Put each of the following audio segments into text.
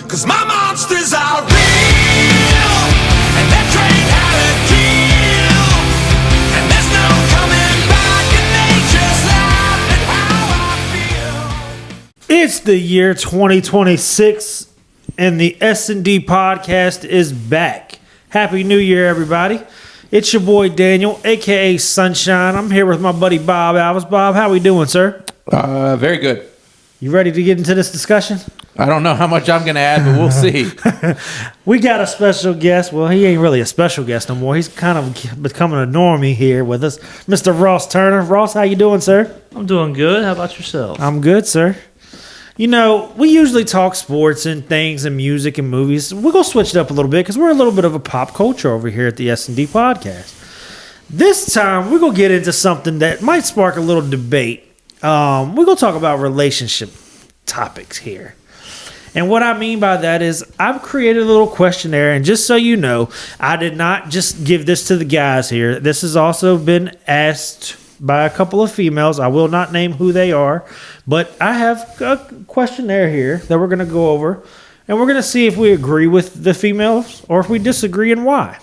'cause my monsters are real, and that train had a kill, and there's no coming back, and they just laugh at how I feel. It's the year 2026, and the S&D podcast is back. Happy New Year, everybody. It's your boy Daniel, a.k.a. Sunshine. I'm here with my buddy Bob Alvis. Bob, how we doing, sir? Very good. You ready to get into this discussion? I don't know how much I'm going to add, but we'll see. We got a special guest. Well, he ain't really a special guest no more. He's kind of becoming a normie here with us. Mr. Ross Turner. Ross, how you doing, sir? I'm doing good. How about yourself? I'm good, sir. You know, we usually talk sports and things and music and movies. We're going to switch it up a little bit because we're a little bit of a pop culture over here at the S&D podcast. This time, we're going to get into something that might spark a little debate. We're going to talk about relationship topics here. And what I mean by that is I've created a little questionnaire, and just so you know, I did not just give this to the guys here. This has also been asked by a couple of females. I will not name who they are, but I have a questionnaire here that we're going to go over, and we're going to see if we agree with the females or if we disagree and why.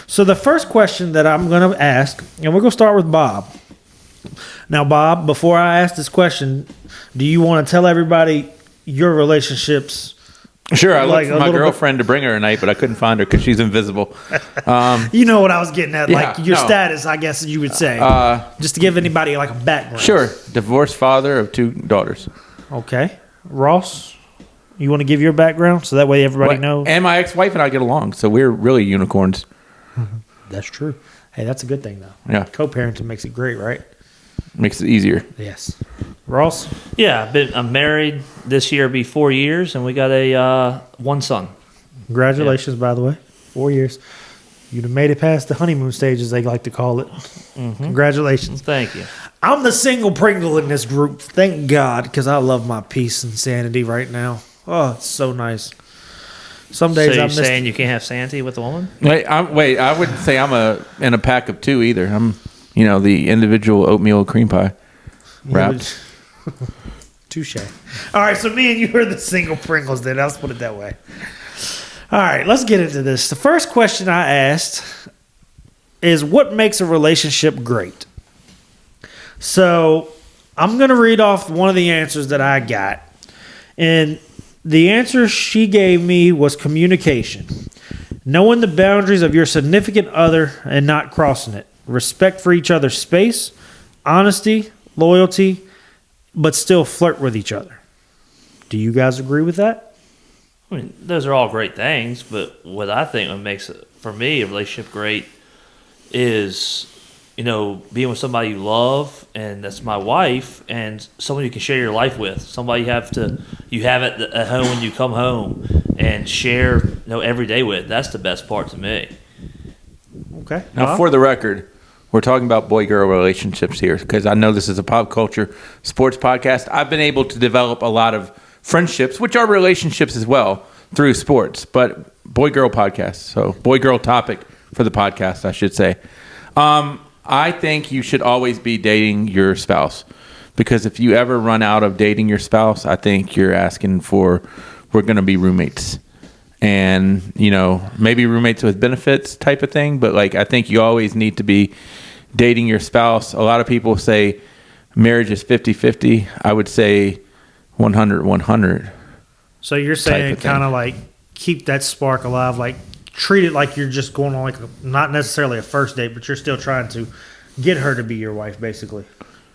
So the first question that I'm going to ask, and we're going to start with Bob. Now, Bob, before I ask this question, do you want to tell everybody your relationships? Sure, I Like looked for a my little girlfriend to bring her tonight, but I couldn't find her because she's invisible. You know what I was getting at, Yeah, like your no. status, I guess you would say. Just to give anybody like a background. Sure, divorced father of 2 daughters. Okay. Ross, you want to give your background so that way everybody knows? And my ex-wife and I get along, so we're really unicorns. That's true. Hey, that's a good thing, though. Yeah. Co-parenting makes it great, right? Makes it easier. Yes. Ross? Yeah, I'm married. This year will be 4 years, and we got a one son. Congratulations, by the way. 4 years. You'd have made it past the honeymoon stage, as they like to call it. Congratulations. Thank you. I'm the single Pringle in this group. Thank God, because I love my peace and sanity right now. Oh, it's so nice. Some So days you're I'm saying you can't have sanity with a woman? Wait, I wouldn't say I'm in a pack of 2 either. I'm, the individual oatmeal cream pie wrapped. Touche. All right, so me and you are the single Pringles then. Let's put it that way. All right, let's get into this. The first question I asked is, what makes a relationship great? So I'm going to read off one of the answers that I got. And the answer she gave me was communication. Knowing the boundaries of your significant other and not crossing it. Respect for each other's space, honesty, loyalty, but still flirt with each other. Do you guys agree with that? I mean, those are all great things, but what I think what makes it, for me, a relationship great is, being with somebody you love, and that's my wife, and someone you can share your life with. Somebody you have at home when you come home and share, every day with. That's the best part to me. Okay. Now, for the record, we're talking about boy-girl relationships here because I know this is a pop culture sports podcast. I've been able to develop a lot of friendships, which are relationships as well, through sports, but boy-girl podcast. So boy-girl topic for the podcast, I should say. I think you should always be dating your spouse because if you ever run out of dating your spouse, I think you're asking for, we're going to be roommates. And, maybe roommates with benefits type of thing. But, I think you always need to be dating your spouse. A lot of people say marriage is 50-50. I would say 100-100. So you're saying kind of like keep that spark alive, like treat it like you're just going on not necessarily a first date, but you're still trying to get her to be your wife, basically.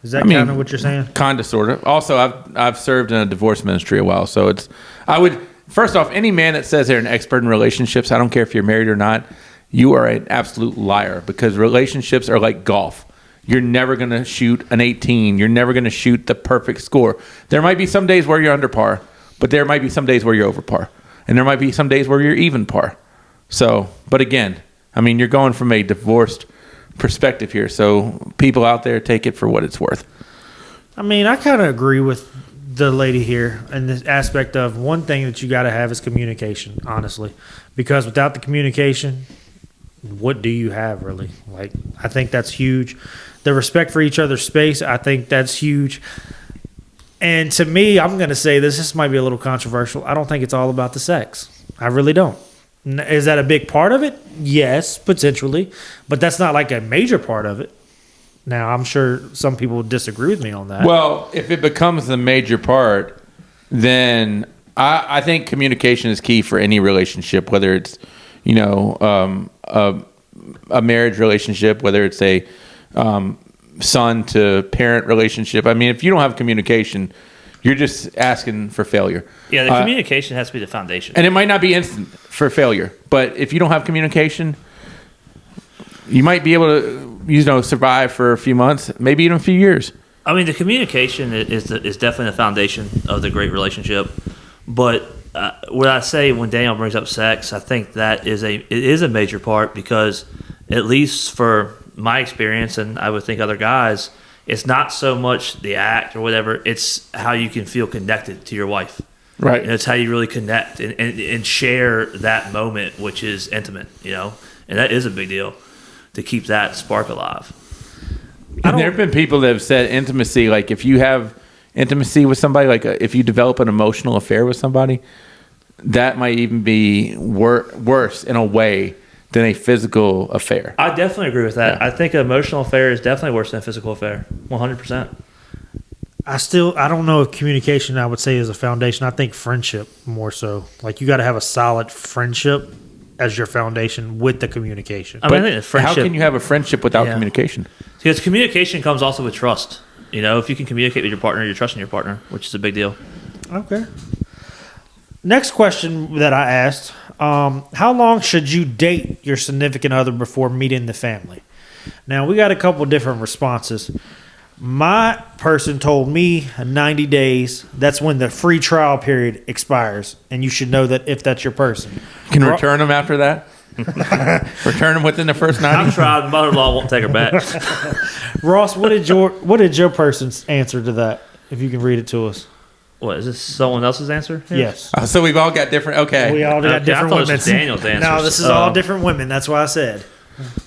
Is that kind of what you're saying? Kind of, sort of. Also, I've served in a divorce ministry a while. So first off, any man that says they're an expert in relationships, I don't care if you're married or not, you are an absolute liar because relationships are like golf. You're never going to shoot an 18. You're never going to shoot the perfect score. There might be some days where you're under par, but there might be some days where you're over par. And there might be some days where you're even par. So, but again, you're going from a divorced perspective here. So people out there, take it for what it's worth. I kind of agree with the lady here in this aspect of one thing that you got to have is communication, honestly. Because without the communication, what do you have really? I think that's huge. The respect for each other's space, I think that's huge. And to me, I'm going to say this might be a little controversial. I don't think it's all about the sex. I really don't. Is that a big part of it? Yes, potentially. But that's not like a major part of it. Now, I'm sure some people would disagree with me on that. Well, if it becomes the major part, then I think communication is key for any relationship, whether it's, a marriage relationship, whether it's a son to parent relationship. I mean, if you don't have communication, you're just asking for failure. Yeah, the communication has to be the foundation. And it might not be instant for failure, but if you don't have communication, you might be able to, survive for a few months, maybe even a few years. I mean, the communication is definitely the foundation of the great relationship. But what I say when Daniel brings up sex, I think that it is a major part because, at least for my experience, and I would think other guys, it's not so much the act or whatever. It's how you can feel connected to your wife. Right. And it's how you really connect and share that moment, which is intimate, and that is a big deal to keep that spark alive. And there have been people that have said intimacy, like if you have intimacy with somebody, like if you develop an emotional affair with somebody, that might even be worse in a way than a physical affair. I definitely agree with that. Yeah. I think an emotional affair is definitely worse than a physical affair, 100%. I don't know if communication, I would say, is a foundation. I think friendship more so. Like, you got to have a solid friendship as your foundation with the communication. I mean, I think the friendship. How can you have a friendship without Yeah. communication? Because communication comes also with trust. If you can communicate with your partner, you're trusting your partner, which is a big deal. Okay. Next question that I asked, how long should you date your significant other before meeting the family? Now, we got a couple different responses. My person told me 90 days. That's when the free trial period expires, and you should know that if that's your person. Can return them after that? Return them within the first 90? I'm tried. Mother-in-law won't take her back. Ross, what did your person's answer to that? If you can read it to us. What, is this someone else's answer? here? Yes. So we've all got different. Okay. We all got Okay, I different thought women. this was Daniel's answers. No, this is all different women. That's why I said.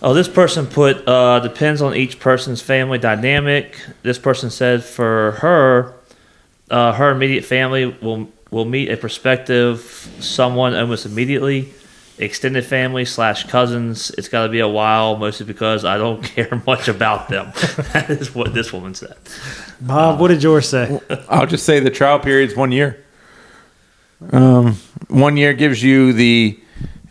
Oh, this person put, depends on each person's family dynamic. This person said for her, her immediate family will meet a prospective someone almost immediately. Extended family / cousins, it's got to be a while, mostly because I don't care much about them. That is what this woman said. Bob, what did yours say? I'll just say the trial period's 1 year. 1 year gives you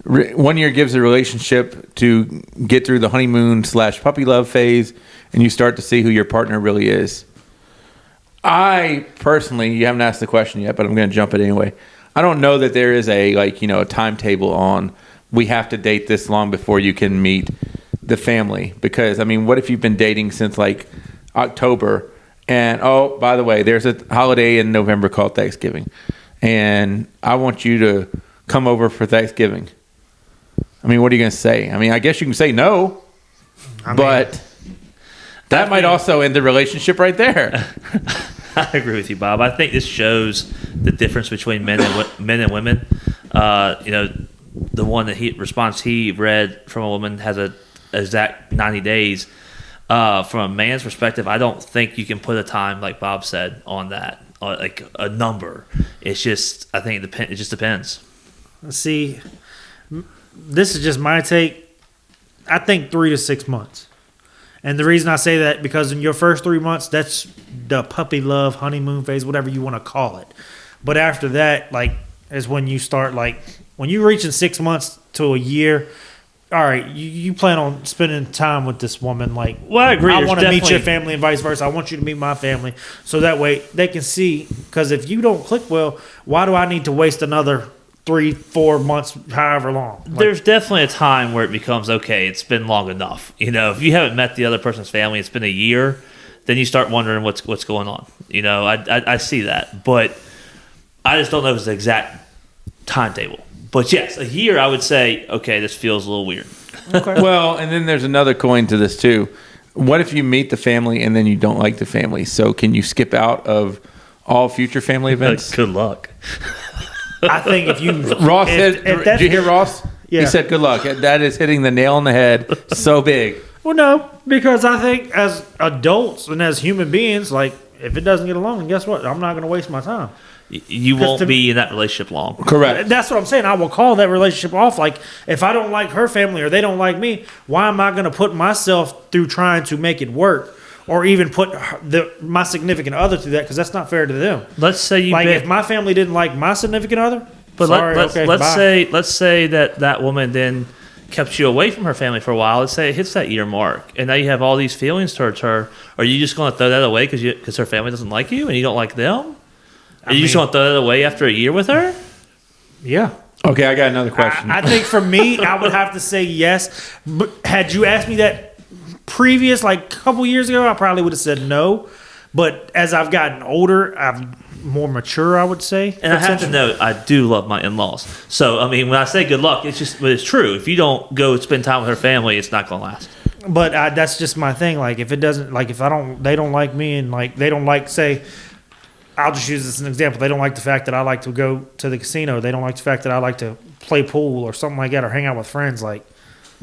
1 year gives a relationship to get through the honeymoon / puppy love phase, and you start to see who your partner really is. I personally, you haven't asked the question yet, but I'm going to jump it anyway. I don't know that there is a timetable on we have to date this long before you can meet the family, because I mean, what if you've been dating since like October and oh, by the way, there's a holiday in November called Thanksgiving and I want you to come over for Thanksgiving. I mean, what are you going to say? I mean, I guess you can say no, but that might also end the relationship right there. I agree with you, Bob. I think this shows the difference between men and women. The one that he read from a woman has a exact 90 days. From a man's perspective, I don't think you can put a time like Bob said on that, like a number. It's just, I think it just depends. See, this is just my take. I think 3 to 6 months. And the reason I say that, because in your first 3 months, that's the puppy love, honeymoon phase, whatever you want to call it. But after that, is when you start, when you reach in 6 months to a year, all right, you plan on spending time with this woman. Well, I agree. I want to meet your family and vice versa. I want you to meet my family. So that way they can see, because if you don't click well, why do I need to waste another 3-4 months, however long? There's definitely a time where it becomes okay. It's been long enough. If you haven't met the other person's family, it's been a year, then you start wondering what's going on. I see that, but I just don't know if it's the exact timetable. But yes, a year, I would say, okay, this feels a little weird. Okay. Well, and then there's another coin to this too. What if you meet the family and then you don't like the family? So can you skip out of all future family events? Good luck. I think if you Ross if said, that's did you hear Ross? Yeah. He said, good luck. That is hitting the nail on the head so big. Well, no, because I think as adults and as human beings, if it doesn't get along, then guess what? I'm not going to waste my time. You 'Cause won't to be in that relationship long. Correct. That's what I'm saying. I will call that relationship off. Like, if I don't like her family or they don't like me, why am I going to put myself through trying to make it work, or even put my significant other through that? Because that's not fair to them. Let's say you Like, been, if my family didn't like my significant other, but sorry, let's okay, bye. let's say that woman then kept you away from her family for a while. Let's say it hits that year mark, and now you have all these feelings towards her. Are you just going to throw that away because her family doesn't like you and you don't like them? Are you just going to throw that away after a year with her? Yeah. Okay, I got another question. I think for me, I would have to say yes. But had you asked me that previous, like a couple years ago, I probably would have said no. But as I've gotten older, I'm more mature, I would say. And I have to note, I do love my in-laws. So, I mean, when I say good luck, but it's true. If you don't go spend time with her family, it's not going to last. But that's just my thing. Like, if it doesn't, like, they don't like me, and like they don't like, say, I'll just use this as an example. They don't like the fact that I like to go to the casino. They don't like the fact that I like to play pool or something like that, or hang out with friends. Like,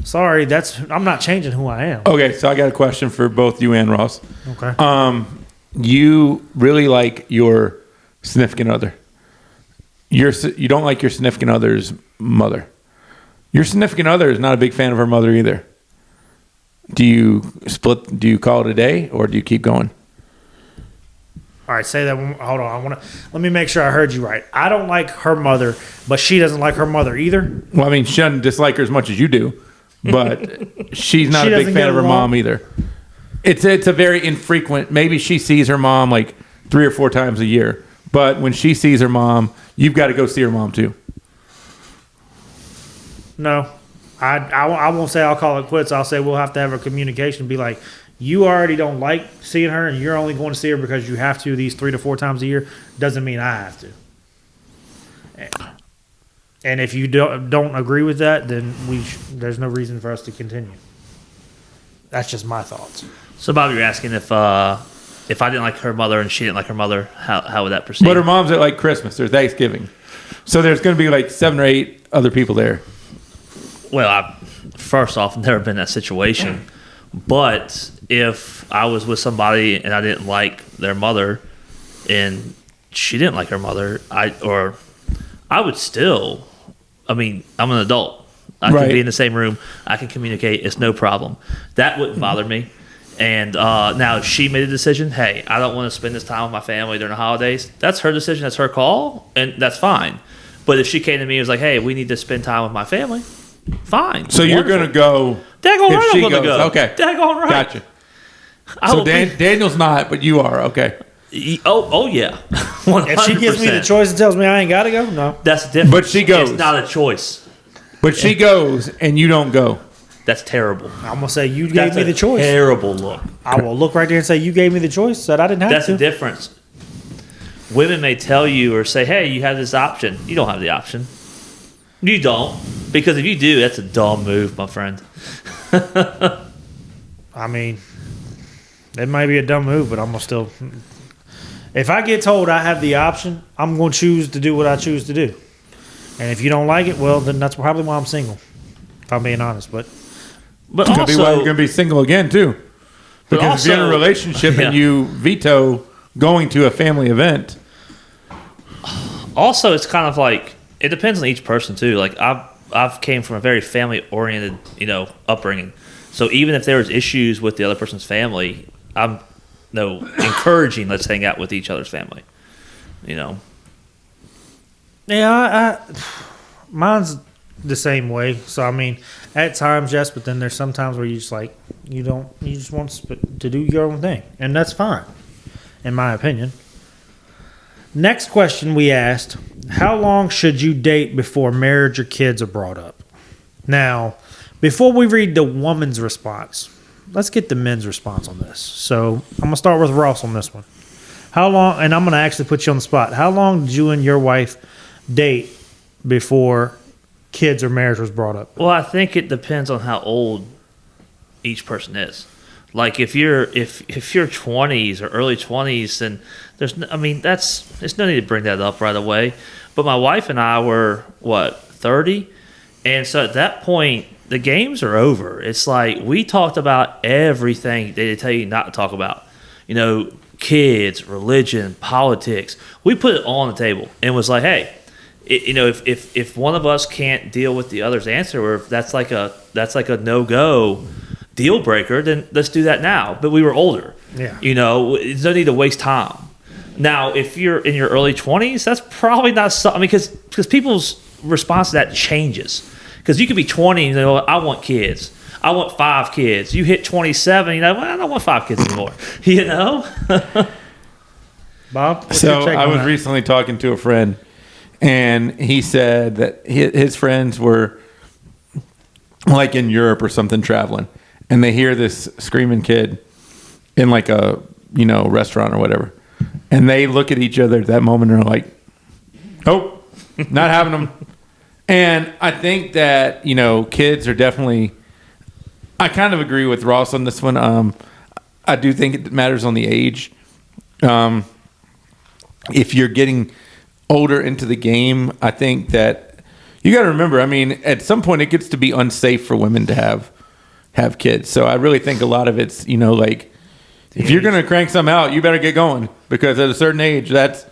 sorry, I'm not changing who I am. Okay, so I got a question for both you and Ross. Okay. You really like your significant other. You don't like your significant other's mother. Your significant other is not a big fan of her mother either. Do you split? Do you call it a day, or do you keep going? All right, say that one. Hold on. Let me make sure I heard you right. I don't like her mother, but she doesn't like her mother either. Well, I mean, she doesn't dislike her as much as you do, but she's not She a big doesn't fan get of her along? mom either. It's a very infrequent. Maybe she sees her mom like 3 or 4 times a year, but when she sees her mom, you've got to go see her mom too. No, I won't say I'll call it quits. I'll say we'll have to have a communication. Be like, you already don't like seeing her, and you're only going to see her because you have to these 3 to 4 times a year. Doesn't mean I have to. And if you don't agree with that, then there's no reason for us to continue. That's just my thoughts. So, Bob, you're asking if I didn't like her mother and she didn't like her mother, how would that proceed? But her mom's at like Christmas or Thanksgiving, so there's going to be like 7 or 8 other people there. Well, first off, I've never been in that situation. But if I was with somebody and I didn't like their mother and she didn't like her mother, I would still, I mean, I'm an adult. I Right. can be in the same room. I can communicate. It's no problem. That wouldn't bother me. And now if she made a decision, hey, I don't want to spend this time with my family during the holidays, that's her decision. That's her call. And that's fine. But if she came to me and was like, hey, we need to spend time with my family, fine. So you're going to go. Daggone if right she I'm going to goes, go. okay. Daggone right. Gotcha. I So will be- Daniel's not, but you are. Okay. Oh yeah. 100%. If she gives me the choice and tells me I ain't got to go, no. That's different. But she goes. It's not a choice. But she goes and you don't go. That's terrible. I'm going to say you gave That's me a the choice. Terrible look. I will look right there and say you gave me the choice. Said I didn't have That's to. the difference. Women may tell you or say, hey, you have this option. You don't have the option. You don't. Because if you do, that's a dumb move, my friend. I mean, it might be a dumb move, but I'm going to still. If I get told I have the option, I'm going to choose to do what I choose to do. And if you don't like it, well, then that's probably why I'm single. If I'm being honest. But But Could be why also, you're going to be single again too. Because if you're in a also- relationship Yeah. and you veto going to a family event, also it's kind of like it depends on each person too. Like I've came from a very family oriented, upbringing. So even if there was issues with the other person's family, I'm encouraging let's hang out with each other's family. yeah, I mine's the same way. So I mean, at times yes, but then there's some times where you just like you just want to do your own thing, and that's fine, in my opinion. Next question we asked: how long should you date before marriage or kids are brought up? Now, before we read the woman's response, let's get the men's response on this. So I'm gonna start with Ross on this one. How long? And I'm gonna actually put you on the spot. How long did you and your wife date before kids or marriage was brought up? Well, I think it depends on how old each person is. Like if you're 20s or early 20s, then there's no need to bring that up right away. But my wife and I were 30, and so at that point the games are over. It's like we talked about everything they tell you not to talk about. kids, religion, politics. We put it all on the table and was like, hey, if one of us can't deal with the other's answer, or if that's like a no-go deal breaker, then let's do that now. But we were older. Yeah. There's no need to waste time. Now, if you're in your early 20s, that's probably not something, because people's response to that changes. Because you could be 20 and I want kids. I want 5 kids. You hit 27, well, I don't want 5 kids anymore. Bob? what's So your take I on was that? recently talking to a friend, and he said that his friends were like in Europe or something traveling, and they hear this screaming kid in like a restaurant or whatever, and they look at each other at that moment and are like, "Oh, not having them." And I think that kids are definitely. I kind of agree with Ross on this one. I do think it matters on the age. If you're getting older into the game, I think that you got to remember. I mean, at some point, it gets to be unsafe for women to have kids. So I really think a lot of it's like if you're going to crank some out, you better get going, because at a certain age, that's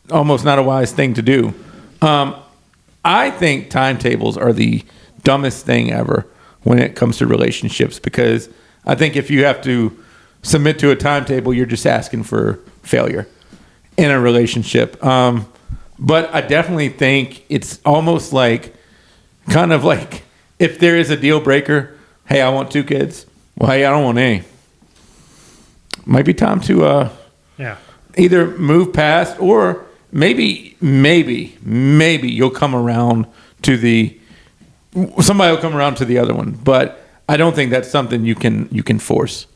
almost not a wise thing to do. I think timetables are the dumbest thing ever when it comes to relationships, because I think if you have to submit to a timetable, you're just asking for failure in a relationship. But I definitely think it's almost like, kind of like, if there is a deal breaker, hey, I want 2 kids. Well, hey, I don't want any. Might be time to Yeah. either move past, or maybe you'll come around to somebody will come around to the other one. But I don't think that's something you can force.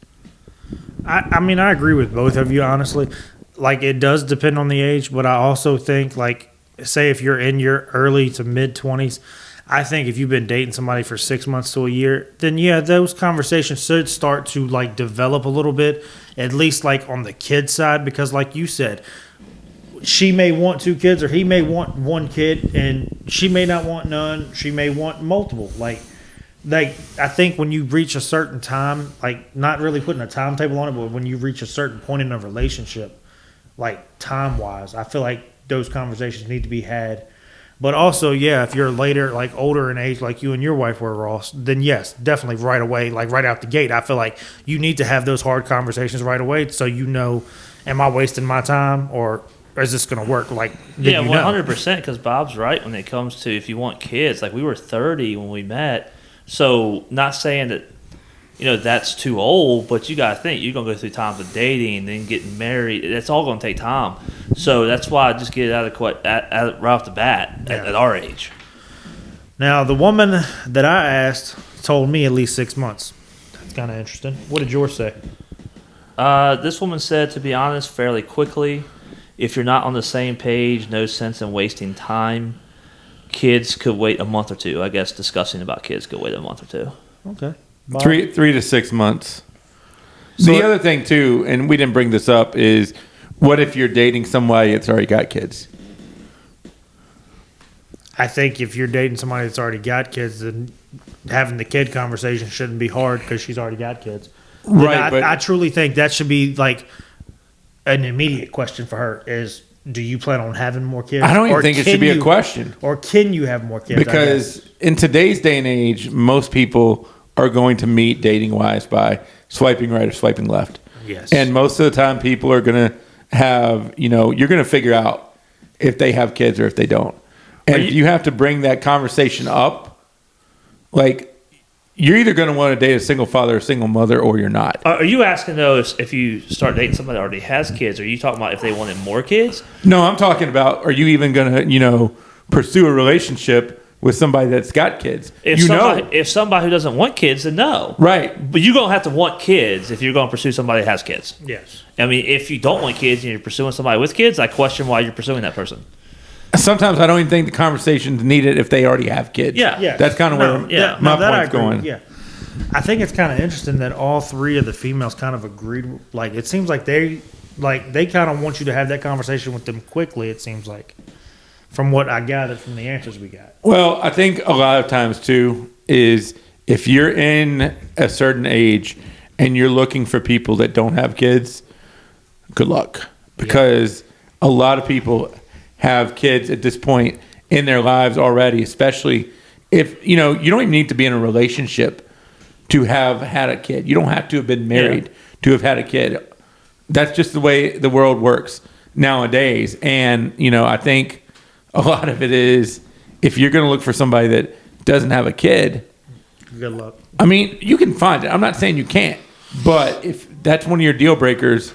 I mean, I agree with both of you, honestly. Like, it does depend on the age, but I also think, like, say if you're in your early to mid-20s, I think if you've been dating somebody for 6 months to a year, then, yeah, those conversations should start to, like, develop a little bit, at least, like, on the kid side, because, like you said, she may want 2 kids or he may want 1 kid, and she may not want none. She may want multiple. Like I think when you reach a certain time, like, not really putting a timetable on it, but when you reach a certain point in a relationship, like, time-wise, I feel like those conversations need to be had. But also, yeah, if you're later, like, older in age, like you and your wife were, Ross, then yes, definitely right away, like right out the gate, I feel like you need to have those hard conversations right away, so am I wasting my time, or is this going to work? Like, Yeah, 100%, because Bob's right when it comes to if you want kids. Like, we were 30 when we met, so not saying that, that's too old, but you got to think, you're going to go through times of dating and then getting married. That's all going to take time. So that's why I just get it out of right off the bat at our age. Now, the woman that I asked told me at least 6 months. That's kind of interesting. What did yours say? This woman said, to be honest, fairly quickly. If you're not on the same page, no sense in wasting time. Kids could wait a month or 2. I guess discussing about kids could wait a month or 2. Okay. Bob? 3 to 6 months. So- The other thing too, and we didn't bring this up, is what if you're dating somebody that's already got kids? I think if you're dating somebody that's already got kids, then having the kid conversation shouldn't be hard because she's already got kids. Right, And I truly think that should be like an immediate question for her is, do you plan on having more kids? I don't even Or think it can should be a you- question. Or can you have more kids? I Because guess. in today's day and age, most people are going to meet dating wise by swiping right or swiping left. Yes. And most of the time, people are going to have, you're going to figure out if they have kids or if they don't. And if you have to bring that conversation up, like, you're either going to want to date a single father or single mother, or you're not. Are you asking, though, if you start dating somebody that already has kids, or are you talking about if they wanted more kids? No, I'm talking about, are you even going to, pursue a relationship with somebody that's got kids? If somebody who doesn't want kids, then no. Right. But you're going to have to want kids if you're going to pursue somebody that has kids. Yes. I mean, if you don't want kids and you're pursuing somebody with kids, I question why you're pursuing that person. Sometimes I don't even think the conversation's needed if they already have kids. Yeah. Yeah. That's kind of where my that I point's agree. going. Yeah. I think it's kind of interesting that all 3 of the females kind of agreed. Like, it seems like they kind of want you to have that conversation with them quickly, it seems like, from what I gathered from the answers we got. Well, I think a lot of times too is if you're in a certain age and you're looking for people that don't have kids, good luck, because a lot of people have kids at this point in their lives already, especially if, you don't even need to be in a relationship to have had a kid. You don't have to have been married to have had a kid. That's just the way the world works nowadays. And, I think a lot of it is, if you're going to look for somebody that doesn't have a kid, Good luck. I mean, you can find it. I'm not saying you can't, but if that's one of your deal breakers,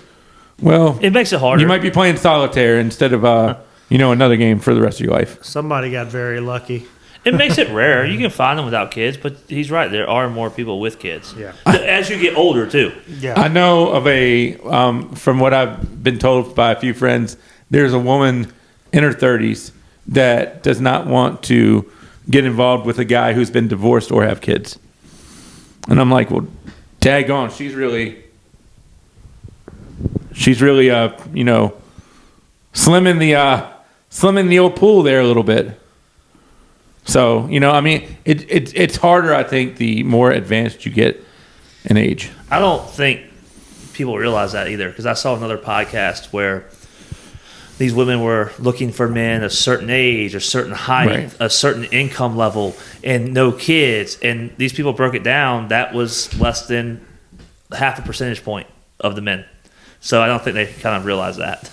well, It makes it harder. you might be playing solitaire instead of, another game for the rest of your life. Somebody got very lucky. It makes it rare. You can find them without kids, but he's right. There are more people with kids. Yeah. As you get older, too. Yeah. I know of from what I've been told by a few friends, there's a woman in her 30s that does not want to get involved with a guy who's been divorced or have kids. And I'm like, well, daggone, she's really, slimming the old pool there a little bit. So, it's harder, I think, the more advanced you get in age. I don't think people realize that either, because I saw another podcast where these women were looking for men a certain age, a certain height, Right. a certain income level, and no kids. And these people broke it down. That was less than half a percentage point of the men. So I don't think they kind of realize that.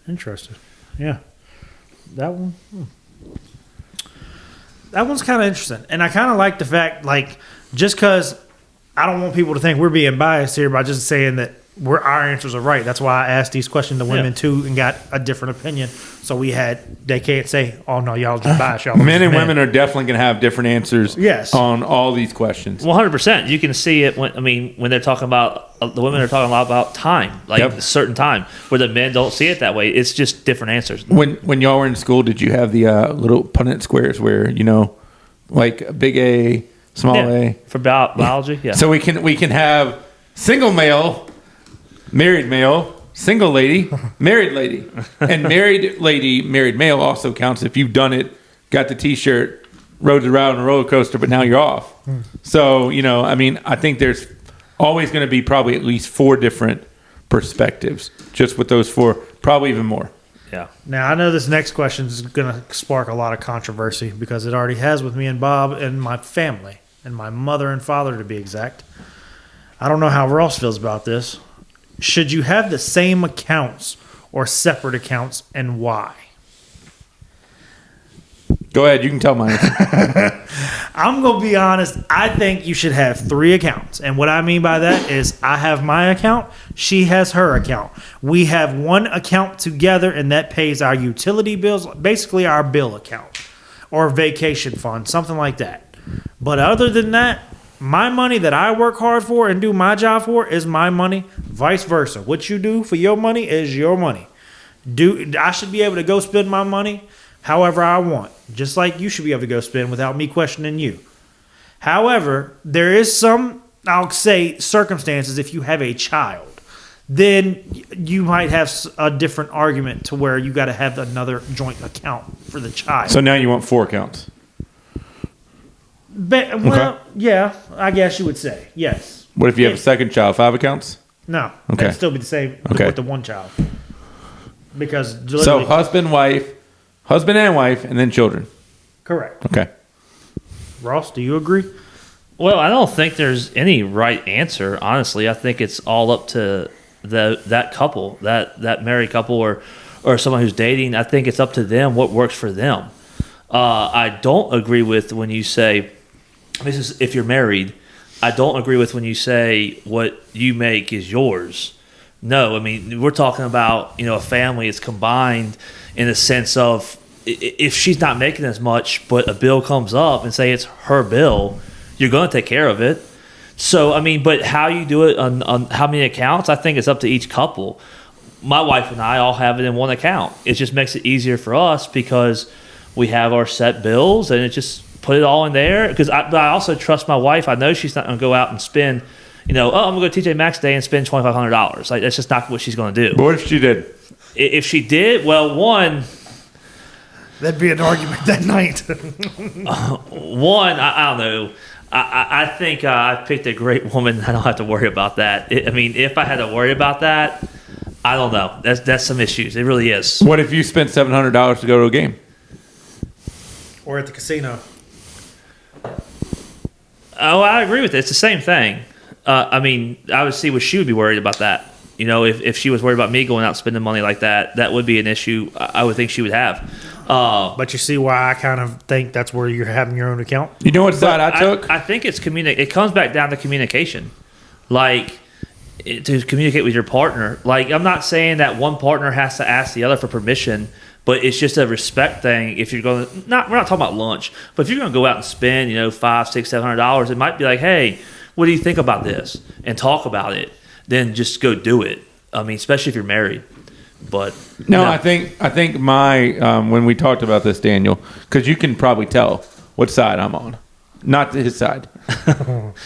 Interesting. Yeah. That one. That one's kind of interesting. And I kind of like the fact, just because I don't want people to think we're being biased here by just saying that our answers are right. That's why I asked these questions to women, too, and got a different opinion. So they can't say, oh, no, y'all just biased. Y'all Men and women are definitely going to have different answers Yes. on all these questions. 100%. You can see it when they're talking about, the women are talking a lot about time, Yep. a certain time, where the men don't see it that way. It's just different answers. When y'all were in school, did you have the little Punnett squares where, like big A, small A? For biology, yeah. So we can have single male, married male, single lady, married lady. And married lady, married male also counts if you've done it, got the T-shirt, rode around a roller coaster, but now you're off. So, I think there's always going to be probably at least 4 different perspectives just with those 4, probably even more. Yeah. Now, I know this next question is going to spark a lot of controversy because it already has with me and Bob and my family, and my mother and father, to be exact. I don't know how Ross feels about this. Should you have the same accounts or separate accounts, and why? Go ahead, you can tell mine. I'm going to be honest. I think you should have 3 accounts. And what I mean by that is I have my account. She has her account. We have one account together, and that pays our utility bills, basically our bill account or vacation fund, something like that. But other than that, my money that I work hard for and do my job for is my money, vice versa. What you do for your money is your money. I should be able to go spend my money however I want, just like you should be able to go spend without me questioning you. However, there is some, I'll say, circumstances if you have a child, then you might have a different argument to where you got to have another joint account for the child. So now you want 4 accounts. Yeah, I guess you would say, yes. What if you have a second child, 5 accounts? No, Okay. it'd still be the same Okay. with the one child. Because So literally, husband and wife, and then children. correct. Okay. Ross, do you agree? Well, I don't think there's any right answer. Honestly, I think it's all up to that couple, that married couple, or someone who's dating. I think it's up to them what works for them. I don't agree with when you say, this is if you're married. I don't agree with when you say what you make is yours. No, I mean, we're talking about, a family is combined in the sense of if she's not making as much, but a bill comes up and say it's her bill, you're going to take care of it. So, I mean, but how you do it on how many accounts, I think it's up to each couple. My wife and I all have it in one account. It just makes it easier for us because we have our set bills and it just put it all in there. Because I also trust my wife. I know she's not going to go out and spend, I'm going to go to TJ Maxx today and spend $2,500. Like, that's just not what she's going to do. But what if she did? If she did, well, That'd be an argument that night. I don't know. I think I picked a great woman. I don't have to worry about that. If I had to worry about that, I don't know. That's some issues. It really is. What if you spent $700 to go to a game? Or at the casino. Oh, I agree with it. It's the same thing. I mean, I would see what she would be worried about that. You know, if she was worried about me going out spending money like that, that would be an issue I would think she would have. But you see why I kind of think that's where you're having your own account? You know what side I took? I think it's it comes back down to communication. Like, to communicate with your partner. Like, I'm not saying that one partner has to ask the other for permission, but it's just a respect thing. If you're going to, we're not talking about lunch, but if you're going to go out and spend, $500, $600, $700, it might be like, hey, what do you think about this? And talk about it. Then just go do it. I mean, especially if you're married. But No, I think my when we talked about this, Daniel, because you can probably tell what side I'm on, not his side.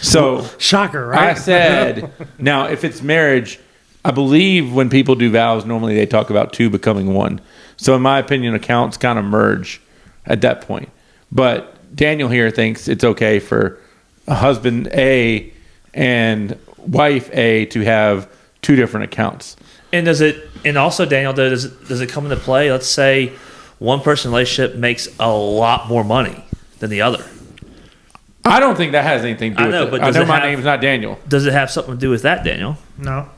So Shocker, right? I said, now if it's marriage, I believe when people do vows, normally they talk about two becoming one. So in my opinion, accounts kind of merge at that point. But Daniel here thinks it's okay for a husband A and wife A to have two different accounts. And also, Daniel, does it come into play? Let's say one person relationship makes a lot more money than the other. I don't think that has anything to do I know, with but it. I does know it my have- name's not Daniel. Does it have something to do with that, Daniel? No.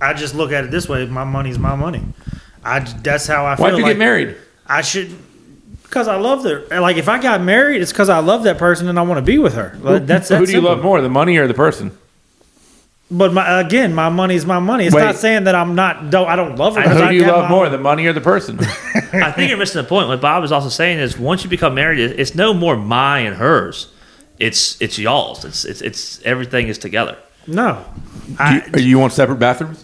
I just look at it this way. My money's my money. That's how I feel. Why'd you like get married? I should, because I love her. Like, if I got married, it's because I love that person and I want to be with her. Like, that's Who do you simple. love more, the money or the person? But my money's my money. It's Wait. not saying that I don't love her. I- 'cause Who do you got love my- more, the money or the person? I think you're missing the point. What Bob was also saying is once you become married, it's no more mine and hers. It's y'all's. It's everything is together. No. You want separate bathrooms?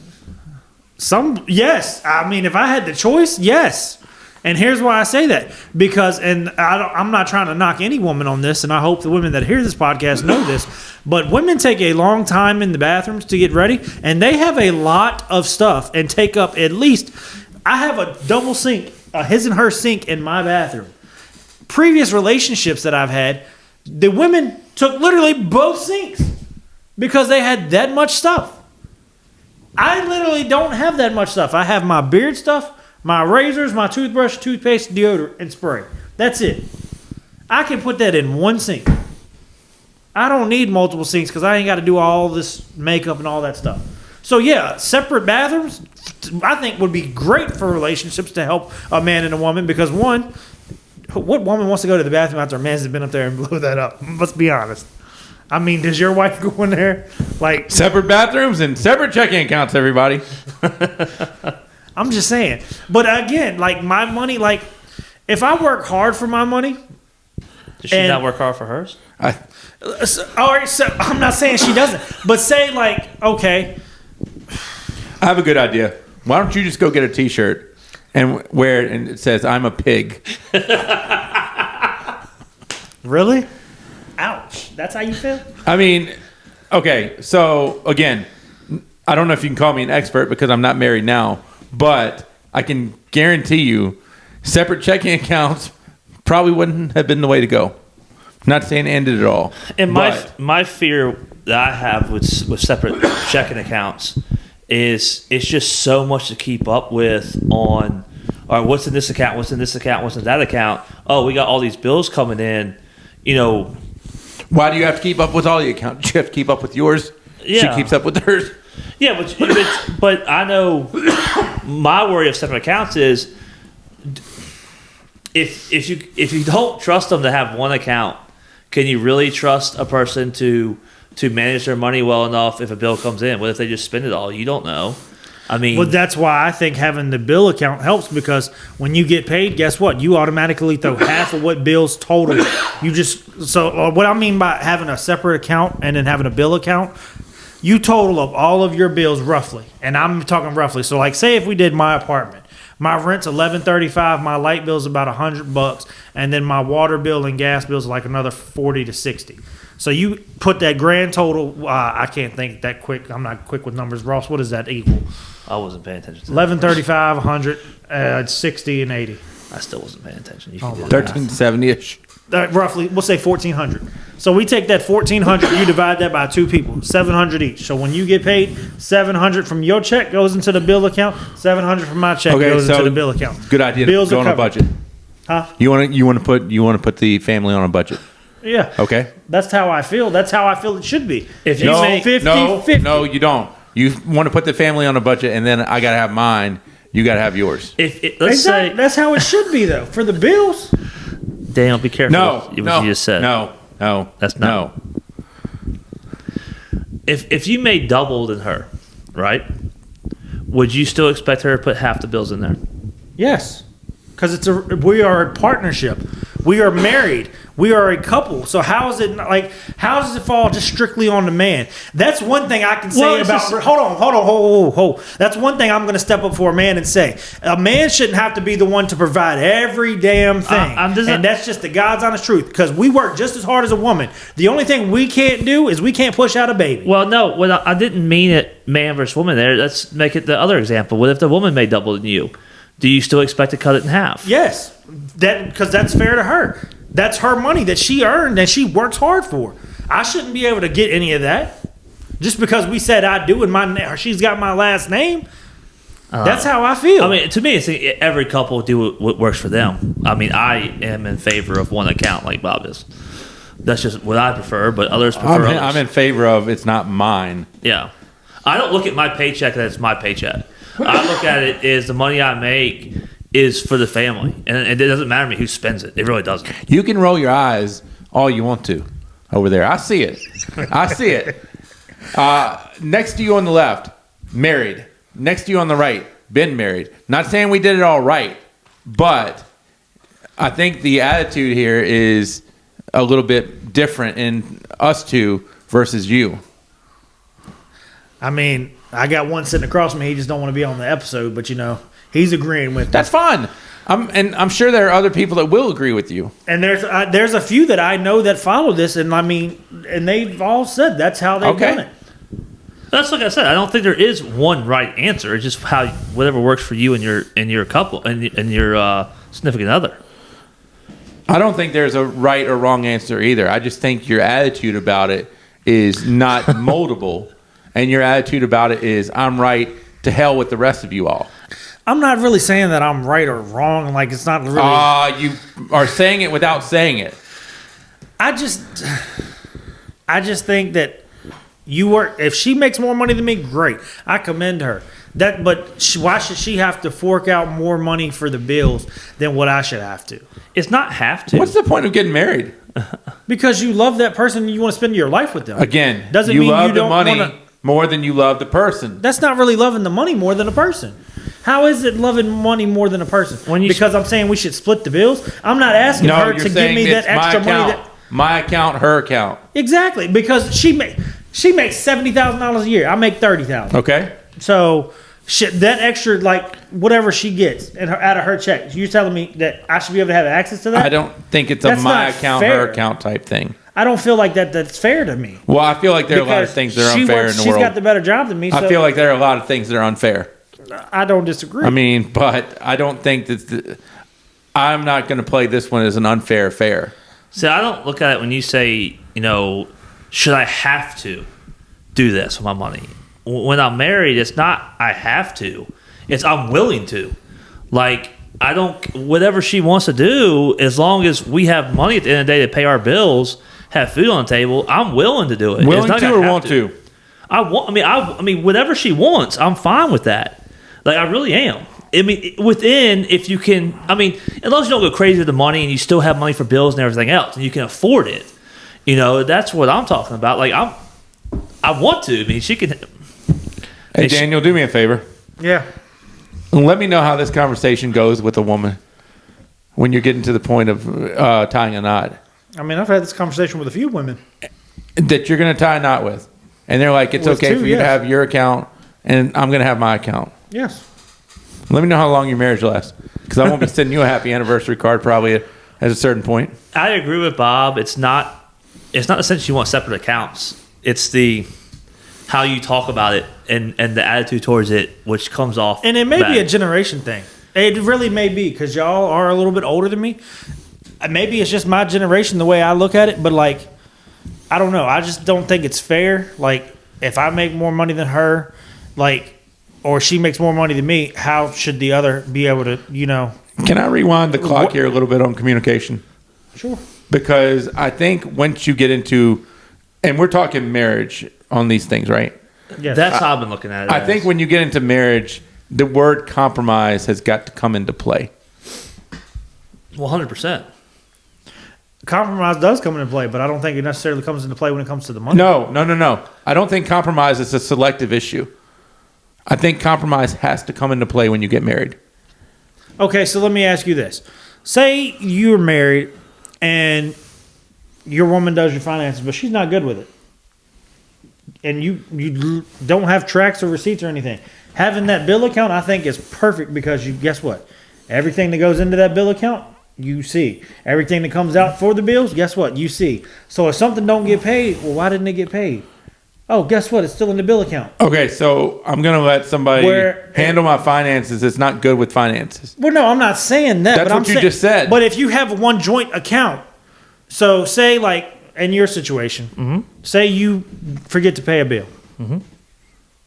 Yes. I mean, if I had the choice, yes. And here's why I say that. Because, and I'm not trying to knock any woman on this, and I hope the women that hear this podcast know this, but women take a long time in the bathrooms to get ready, and they have a lot of stuff and take up at least, I have a double sink, a his and her sink in my bathroom. Previous relationships that I've had, the women took literally both sinks because they had that much stuff. I literally don't have that much stuff. I have my beard stuff, my razors, my toothbrush, toothpaste, deodorant, and spray. That's it. I can put that in one sink. I don't need multiple sinks because I ain't got to do all this makeup and all that stuff. So yeah, separate bathrooms, I think would be great for relationships to help a man and a woman because one, what woman wants to go to the bathroom after a man's been up there and blew that up? Let's be honest. I mean, does your wife go in there like? Separate bathrooms and separate checking accounts, everybody. I'm just saying. But again, like my money, like if I work hard for my money, Does she And- not work hard for hers? all right. So I'm not saying she doesn't, but say like, okay, I have a good idea. Why don't you just go get a T-shirt and wear it, and it says "I'm a pig." really? Ouch. That's how you feel? I mean, okay. So again, I don't know if you can call me an expert because I'm not married now, but I can guarantee you, separate checking accounts probably wouldn't have been the way to go. Not saying end it at all. And but my fear that I have with separate checking accounts is it's just so much to keep up with on, all right, what's in this account, what's in this account, what's in that account. Oh, we got all these bills coming in. why do you have to keep up with all the accounts? You have to keep up with yours. Yeah. She keeps up with hers. Yeah, but I know my worry of separate accounts is if you don't trust them to have one account, can you really trust a person to manage their money well enough if a bill comes in? What if they just spend it all? You don't know. I mean, Well, that's why I think having the bill account helps because when you get paid, guess what? You automatically throw half of what bills total. What I mean by having a separate account and then having a bill account, you total up all of your bills roughly, and I'm talking roughly. So, like, say if we did my apartment, my rent's $11.35, my light bill's about $100, and then my water bill and gas bill's like another $40 to $60. So you put that grand total. I can't think that quick. I'm not quick with numbers, Ross. What does that equal? I wasn't paying attention to that. 1135, 100, 60, and 80. I still wasn't paying attention. You Oh, can do my that. 1370-ish. Roughly, we'll say 1400. So we take that 1,400, you divide that by 2 people, 700 each. So when you get paid, 700 from your check goes into the bill account, 700 from my check Okay, goes so into the bill account. Good idea. Bills to go are on a covered. budget. Huh? You want to put the family on a budget. Yeah. Okay. That's how I feel. That's how I feel it should be. If you No, make 50-50. no, you don't. You want to put the family on a budget, and then I got to have mine. You got to have yours. let's Exactly. say That's how it should be, though. For the bills, Daniel, be careful No, with no, what you just said. no. That's not- no. If you made double than her, right? Would you still expect her to put half the bills in there? yes, because we are a partnership. We are married. We are a couple. So how is it like? How does it fall just strictly on the man? That's one thing I can say Well, it's about. just- Hold on. That's one thing I'm going to step up for a man and say. A man shouldn't have to be the one to provide every damn thing, I'm just- and that's just the God's honest truth. Because we work just as hard as a woman. The only thing we can't do is we can't push out a baby. Well, no. I didn't mean it man versus woman there. Let's make it the other example. What if the woman made double than you? Do you still expect to cut it in half? Yes, because that's fair to her. That's her money that she earned and she works hard for. I shouldn't be able to get any of that just because we said I do and she's got my last name. That's how I feel. I mean, to me, it's every couple do what works for them. I mean, I am in favor of one account like Bob is. That's just what I prefer, but others prefer others. I'm in favor of it's not mine. Yeah. I don't look at my paycheck as my paycheck. I look at it as the money I make is for the family. And it doesn't matter to me who spends it. It really doesn't. You can roll your eyes all you want to over there. I see it. I see it. Next to you on the left, married. Next to you on the right, been married. Not saying we did it all right, but I think the attitude here is a little bit different in us two versus you. I mean, I got one sitting across from me. He just don't want to be on the episode, but he's agreeing with me. That's fine. I'm sure there are other people that will agree with you. And there's a few that I know that follow this, and I mean, and they've all said that's how they've Okay. done it. That's like I said. I don't think there is one right answer. It's just how whatever works for you and your couple and your significant other. I don't think there's a right or wrong answer either. I just think your attitude about it is not moldable, and your attitude about it is I'm right, to hell with the rest of you all. I'm not really saying that I'm right or wrong. Like, it's not really. You are saying it without saying it. I just think that you work. If she makes more money than me, great. I commend her. Why should she have to fork out more money for the bills than what I should have to? It's not have to. What's the point of getting married? Because you love that person and you want to spend your life with them. Again, doesn't you mean love you the don't money wanna, more than you love the person. That's not really loving the money more than a person. How is it loving money more than a person? Because I'm saying we should split the bills. I'm not asking her to give me that extra money. My account, her account. Exactly, because she makes $70,000 a year. I make $30,000. Okay. So that extra, like whatever she gets out of her check, you're telling me that I should be able to have access to that? I don't think it's a That's my not account, fair. her account type thing. I don't feel like that's fair to me. Well, I feel like there are a lot of Because things that are she unfair works- in the she's world. got the better job than me. So I feel like there are a lot of things that are unfair. I don't disagree. I mean, but I don't think that I'm not going to play this one as an unfair affair. See, I don't look at it when you say, should I have to do this with my money? When I'm married, it's not I have to. It's I'm willing to. Like, I don't, whatever she wants to do, as long as we have money at the end of the day to pay our bills, have food on the table, I'm willing to do it. It's Willing not to I or have want to? I mean, whatever she wants, I'm fine with that. Like, I really am. I mean, if you can, as long as you don't go crazy with the money and you still have money for bills and everything else, and you can afford it, that's what I'm talking about. Like, I want to. I mean, she can. Hey, Daniel, do me a favor. yeah. Let me know how this conversation goes with a woman when you're getting to the point of tying a knot I mean, I've had this conversation with a few women. that you're going to tie a knot with. And they're like, it's With okay two, for you to yes. have your account and I'm going to have my account. Yes. Let me know how long your marriage lasts, because I won't be sending you a happy anniversary card probably at a certain point. I agree with Bob. It's not the sense you want separate accounts. It's the how you talk about it and the attitude towards it, which comes off. And it may be a bad. generation thing. It really may be, because y'all are a little bit older than me. Maybe it's just my generation, the way I look at it, but like, I don't know. I just don't think it's fair. Like, if I make more money than her, like, or she makes more money than me, how should the other be able to, Can I rewind the clock What- here a little bit on communication? Sure. Because I think once you get into, and we're talking marriage on these things, right? Yes. That's how I've been looking at it. I think when you get into marriage, the word compromise has got to come into play. 100%. Compromise does come into play, but I don't think it necessarily comes into play when it comes to the money. No. I don't think compromise is a selective issue. I think compromise has to come into play when you get married. Okay, so let me ask you this. Say you're married and your woman does your finances, but she's not good with it. And you don't have tracks or receipts or anything. Having that bill account, I think, is perfect because guess what? Everything that goes into that bill account, you see. Everything that comes out for the bills, guess what? You see. So if something don't get paid, well, why didn't it get paid? Oh, guess what? It's still in the bill account. Okay, so I'm going to let somebody handle my finances that's not good with finances. Well, no, I'm not saying that. That's but what you just said. But if you have one joint account, so say like in your situation, say you forget to pay a bill,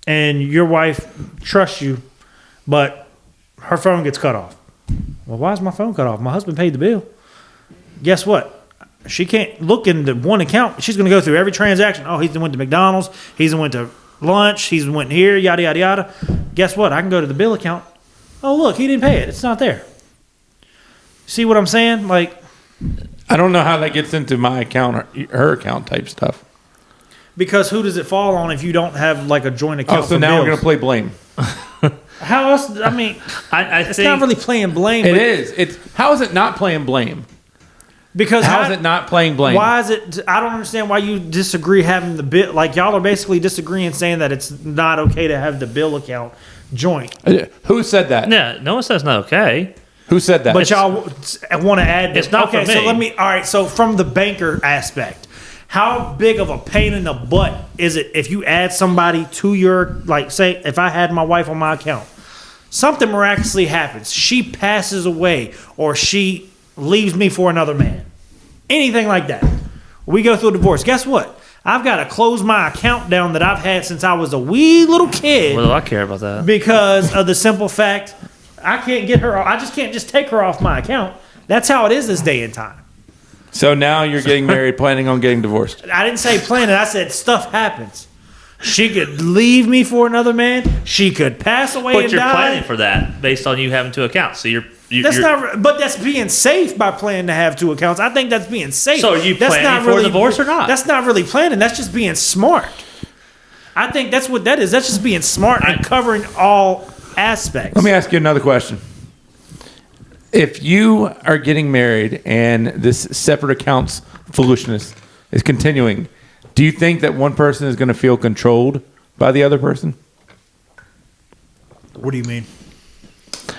and your wife trusts you, but her phone gets cut off. Well, why is my phone cut off? My husband paid the bill. Guess what? She can't look into one account. She's going to go through every transaction. Oh, he's went to McDonald's. He's went to lunch. He's went here, yada, yada, yada. Guess what? I can go to the bill account. Oh, look, he didn't pay it. It's not there. See what I'm saying? Like, I don't know how that gets into my account or her account type stuff. because who does it fall on if you don't have like a joint account? Oh, so for now we're bills? going to play blame. How else? I mean, I it's think not really playing blame. It but- is. It's how is it not playing blame? because How is it not playing blame? Why is it? I don't understand why you disagree having the bill. Like y'all are basically disagreeing, saying that it's not okay to have the bill account joint. Who said that? Yeah, no one says not okay. Who said that? But y'all want to add. It's not okay. for So me. let me. All right. So from the banker aspect, how big of a pain in the butt is it if you add somebody to your, like, say if I had my wife on my account, something miraculously happens, she passes away or she leaves me for another man, anything like that. We go through a divorce. Guess what? I've got to close my account down that I've had since I was a wee little kid What do I care about that? because of the simple fact I can't get her. I just can't just take her off my account. That's how it is this day and time. So now you're getting married, planning on getting divorced. I didn't say planning. I said stuff happens. She could leave me for another man. She could pass away But and you're die. planning for that based on you having two accounts. So That's not. But that's being safe by planning to have two accounts. I think that's being safe. So are you That's planning not for a divorce or not? That's not really planning. That's just being smart. I think that's what that is. That's just being smart and covering all aspects. Let me ask you another question. If you are getting married and this separate accounts foolishness is continuing, do you think that one person is going to feel controlled by the other person? What do you mean?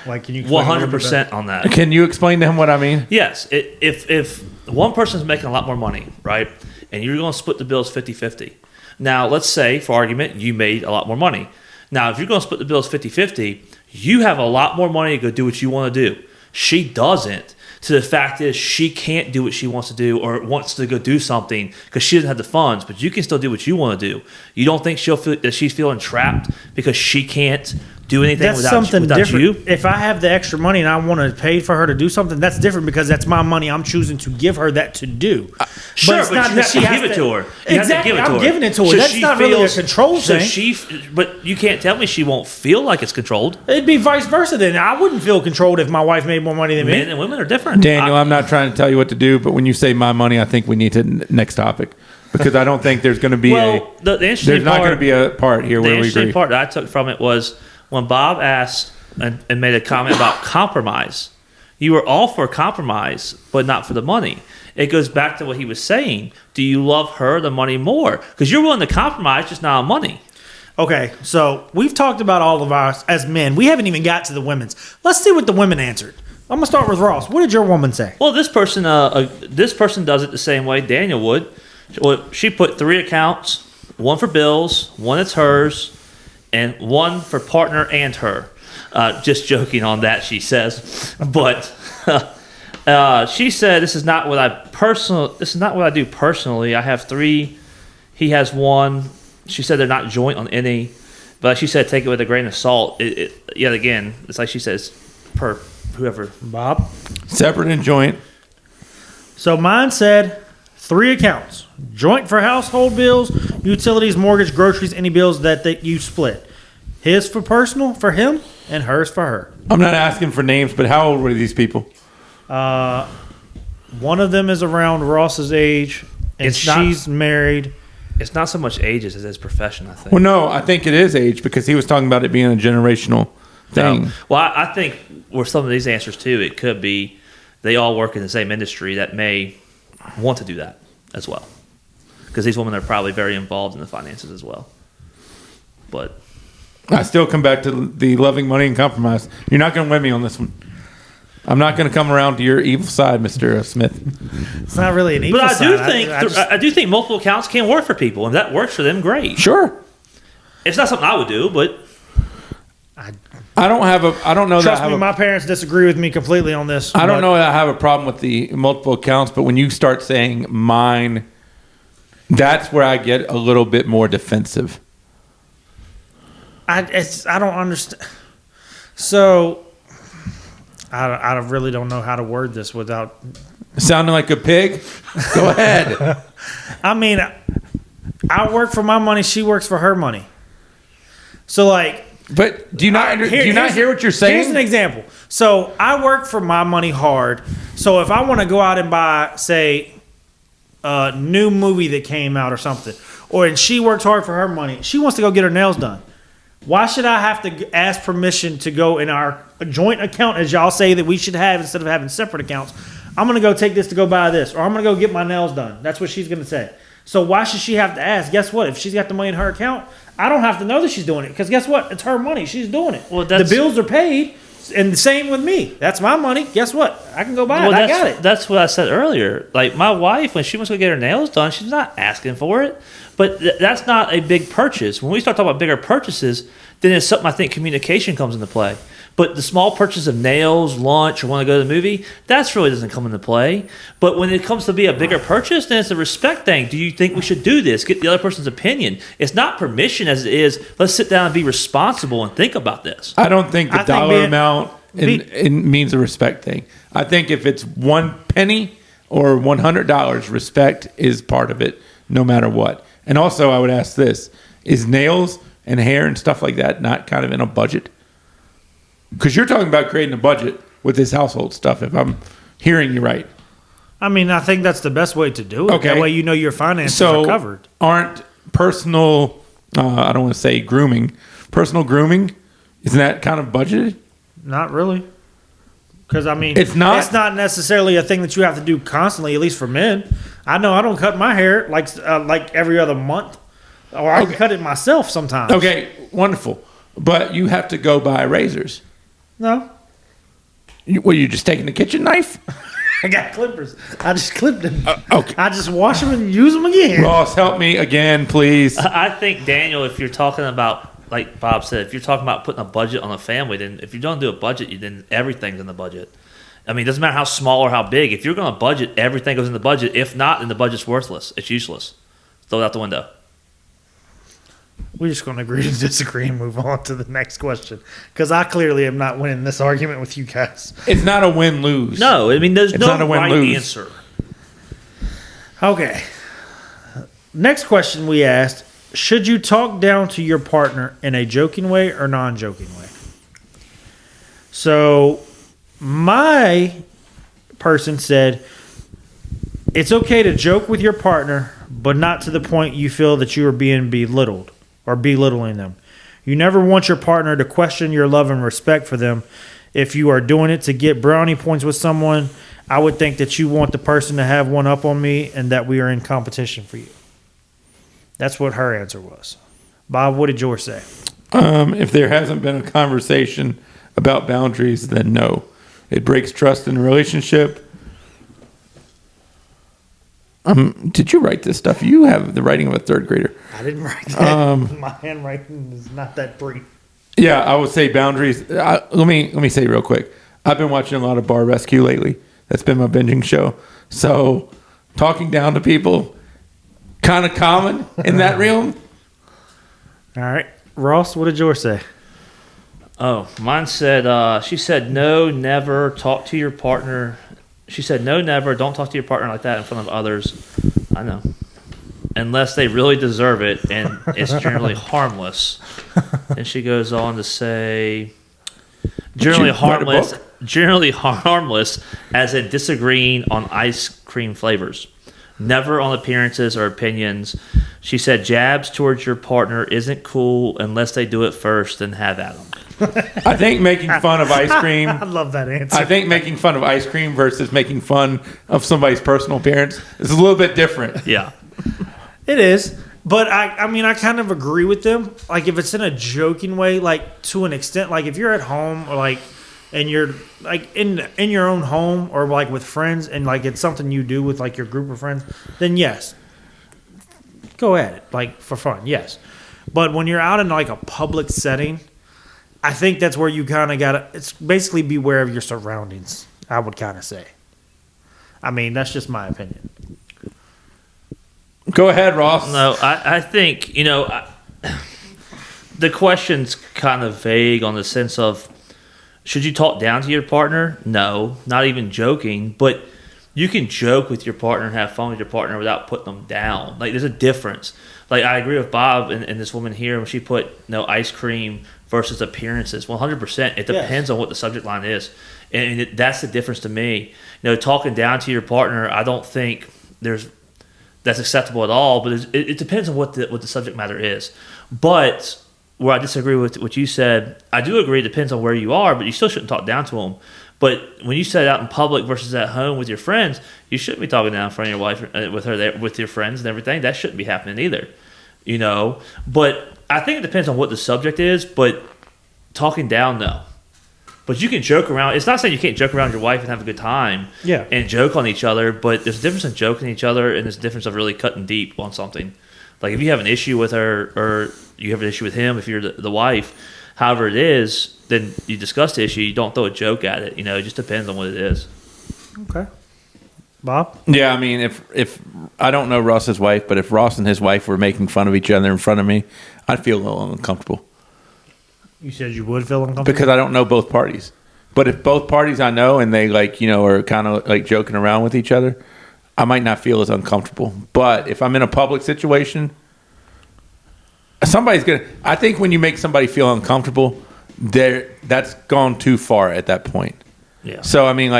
Like, can you explain a little bit better? 100% on that. Can you explain to him what I mean? Yes. If one person's making a lot more money, right, and you're going to split the bills 50-50. Now, let's say, for argument, you made a lot more money. Now, if you're going to split the bills 50-50, you have a lot more money to go do what you want to do. She doesn't. So the fact is, she can't do what she wants to do or wants to go do something because she doesn't have the funds. But you can still do what you want to do. You don't think she'll feel that she's feeling trapped because she can't do anything That's without something different. you? If I have the extra money and I want to pay for her to do something, that's different because that's my money. I'm choosing to give her that to do. Sure, it's but not you that have she to has give it to her. You have to Exactly, give it to I'm her. giving it to her. So That's she not really a feels- control so thing. But you can't tell me she won't feel like it's controlled. It'd be vice versa then. I wouldn't feel controlled if my wife made more money than me. Men and women are different. Daniel, I'm not trying to tell you what to do, but when you say my money, I think we need to next topic because I don't think there's going to be Well, the interesting there's not going to be a part here the where we interesting agree. part that I took from it was when Bob asked and made a comment about compromise. You were all for compromise, but not for the money. It goes back to what he was saying. Do you love her, the money more? Because you're willing to compromise, just not on money. Okay, so we've talked about all of ours as men. We haven't even got to the women's. Let's see what the women answered. I'm gonna start with Ross. What did your woman say? Well, this person does it the same way Daniel would. Well, she put 3 accounts: one for bills, one that's hers, and one for partner and her. Just joking on that, she says. But She said, "This is not what I do personally. I have 3. He has 1." She said they're not joint on any, but she said take it with a grain of salt. Yet again, it's like she says, per whoever. Bob. Separate and joint. So mine said 3 accounts: joint for household bills, utilities, mortgage, groceries, any bills that you split. His for personal for him, and hers for her. I'm not asking for names, but how old were these people? One of them is around Ross's age, and It's not- she's married. It's not so much ages as his profession, I think. Well, no, I think it is age because he was talking about it being a generational thing. Well, I think with some of these answers too, it could be they all work in the same industry that may want to do that as well, because these women are probably very involved in the finances as well. But I still come back to the loving money and compromise. You're not going to win me on this one. I'm not going to come around to your evil side, Mr. Smith. It's not really an evil I do side. think I just- I do think multiple accounts can work for people, and if that works for them, great. Sure. It's not something I would do, but I don't know that trust I have me, a, my parents disagree with me completely on this. I don't but know that I have a problem with the multiple accounts, but when you start saying mine, that's where I get a little bit more defensive. I don't understand. So I really don't know how to word this without. Sounding like a pig? Go ahead. I mean, I work for my money. She works for her money. So like, But do you not hear what you're saying? Here's an example. So I work for my money hard. So if I want to go out and buy, say, a new movie that came out or something, and she works hard for her money, she wants to go get her nails done. Why should I have to ask permission to go in our joint account, as y'all say that we should have instead of having separate accounts? I'm going to go take this to go buy this, or I'm going to go get my nails done. That's what she's going to say. So why should she have to ask? Guess what? If she's got the money in her account, I don't have to know that she's doing it, because guess what? It's her money. She's doing it. Well, the that's- bills are paid, and the same with me. That's my money. Guess what? I can go buy it. I got it. That's what I said earlier. Like my wife, when she wants to get her nails done, she's not asking for it. But that's not a big purchase. When we start talking about bigger purchases, then it's something I think communication comes into play. But the small purchase of nails, lunch, or want to go to the movie, that's really doesn't come into play. But when it comes to be a bigger purchase, then it's a respect thing. Do you think we should do this? Get the other person's opinion. It's not permission as it is. Let's sit down and be responsible and think about this. I don't think the I think dollar being- amount it means a respect thing. I think if it's 1 penny or $100, respect is part of it, no matter what. And also, I would ask this: is nails and hair and stuff like that not kind of in a budget? Because you're talking about creating a budget with this household stuff. If I'm hearing you right, I mean, I think that's the best way to do it. Okay. That way you know your finances so are covered. aren't personal? I don't want to say grooming. Personal grooming, isn't that kind of budgeted? Not really. Because, I mean, It's not- it's not necessarily a thing that you have to do constantly, at least for men. I know I don't cut my hair like every other month, or I can cut it myself sometimes. Okay, wonderful. But you have to go buy razors. No, Were you just taking the kitchen knife? I got clippers. I just clipped them. Okay. I just wash them and use them again. Ross, help me again, please. I think, Daniel, if you're talking about, like Bob said, if you're talking about putting a budget on a family, then if you don't do a budget, then everything's in the budget. I mean, it doesn't matter how small or how big. If you're going to budget, everything goes in the budget. If not, then the budget's worthless. It's useless. Throw it out the window. We're just going to agree to disagree and move on to the next question. Because I clearly am not winning this argument with you guys. It's not a win-lose. No, I mean, there's It's no not a right win-lose. answer. Okay. Next question we asked: should you talk down to your partner in a joking way or non-joking way? So, my person said it's okay to joke with your partner, but not to the point you feel that you are being belittled or belittling them. You never want your partner to question your love and respect for them. If you are doing it to get brownie points with someone, I would think that you want the person to have one up on me and that we are in competition for you. That's what her answer was. Bob, what did yours say? If there hasn't been a conversation about boundaries, then no. It breaks trust in a relationship. Did you write this stuff? You have the writing of a third grader. I didn't write that. My handwriting is not that pretty. Yeah, I would say boundaries. Let me say real quick. I've been watching a lot of Bar Rescue lately. That's been my binging show. So talking down to people, kind of common in that realm. All right. Ross, what did yours say? Oh, mine said, she said, no, never talk to your partner. She said, no, never. Don't talk to your partner like that in front of others. I know. Unless they really deserve it and it's generally harmless. And she goes on to say, generally harmless as in disagreeing on ice cream flavors. Never on appearances or opinions. She said, jabs towards your partner isn't cool unless they do it first and have at them. I think making fun of ice cream. I love that answer. I think making fun of ice cream versus making fun of somebody's personal appearance is a little bit different. Yeah. It is. But I mean, I kind of agree with them. Like, if it's in a joking way, like, to an extent, like, if you're at home or, like, and you're, like, in your own home or, like, with friends and, like, it's something you do with, like, your group of friends, then yes. Go at it. Like, for fun, yes. But when you're out in, like, a public setting, I think that's where you kind of got to, it's basically beware of your surroundings, I would kind of say. I mean, that's just my opinion. Go ahead, Ross. No, I think, the question's kind of vague on the sense of, should you talk down to your partner? No, not even joking, but you can joke with your partner and have fun with your partner without putting them down. Like, there's a difference. Like, I agree with Bob and this woman here when she put ice cream versus appearances. 100%. It depends on what the subject line is. And that's the difference to me. Talking down to your partner, I don't think that's acceptable at all, but it depends on what the subject matter is. But where I disagree with what you said, I do agree it depends on where you are, but you still shouldn't talk down to them. But when you said out in public versus at home with your friends, you shouldn't be talking down in front of your wife with her there, with your friends and everything. That shouldn't be happening either, But I think it depends on what the subject is. But talking down, no. But you can joke around. It's not saying you can't joke around your wife and have a good time, and joke on each other. But there's a difference in joking each other, and there's a difference of really cutting deep on something. Like, if you have an issue with her, or you have an issue with him, if you're the wife, however it is, then you discuss the issue. You don't throw a joke at it. It just depends on what it is. Okay. Bob? Yeah, I mean, if I don't know Ross's wife, but if Ross and his wife were making fun of each other in front of me, I'd feel a little uncomfortable. You said you would feel uncomfortable? Because I don't know both parties. But if both parties I know and they are kind of like joking around with each other, I might not feel as uncomfortable. But if I'm in a public situation, I think when you make somebody feel uncomfortable, that's gone too far at that point. Yeah. So, I mean,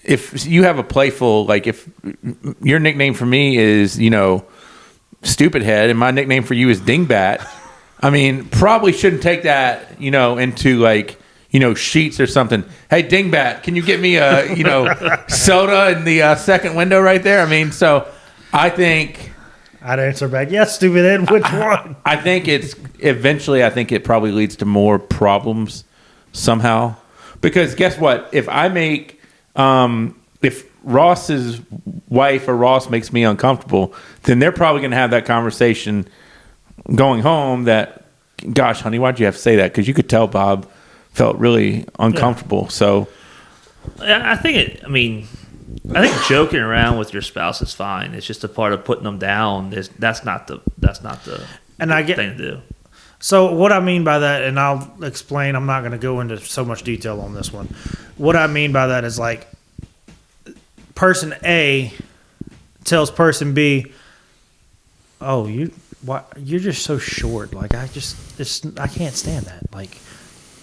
if you have a playful, if your nickname for me is, Stupid Head and my nickname for you is Dingbat, I mean, probably shouldn't take that, into sheets or something. Hey, Dingbat, can you get me a, soda in the second window right there? I mean, so I think I'd answer back, yes, Stupid Head, which one? I think it probably leads to more problems somehow. Because guess what? If I make, if Ross's wife or Ross makes me uncomfortable, then they're probably going to have that conversation going home that, gosh, honey, why'd you have to say that? Because you could tell Bob felt really uncomfortable. Yeah. So I think joking around with your spouse is fine. It's just a part of putting them down. That's not the thing to do. So what I mean by that, and I'll explain, I'm not going to go into so much detail on this one. What I mean by that is, like, person A tells person B, "Oh, you're just so short. Like, I can't stand that. Like,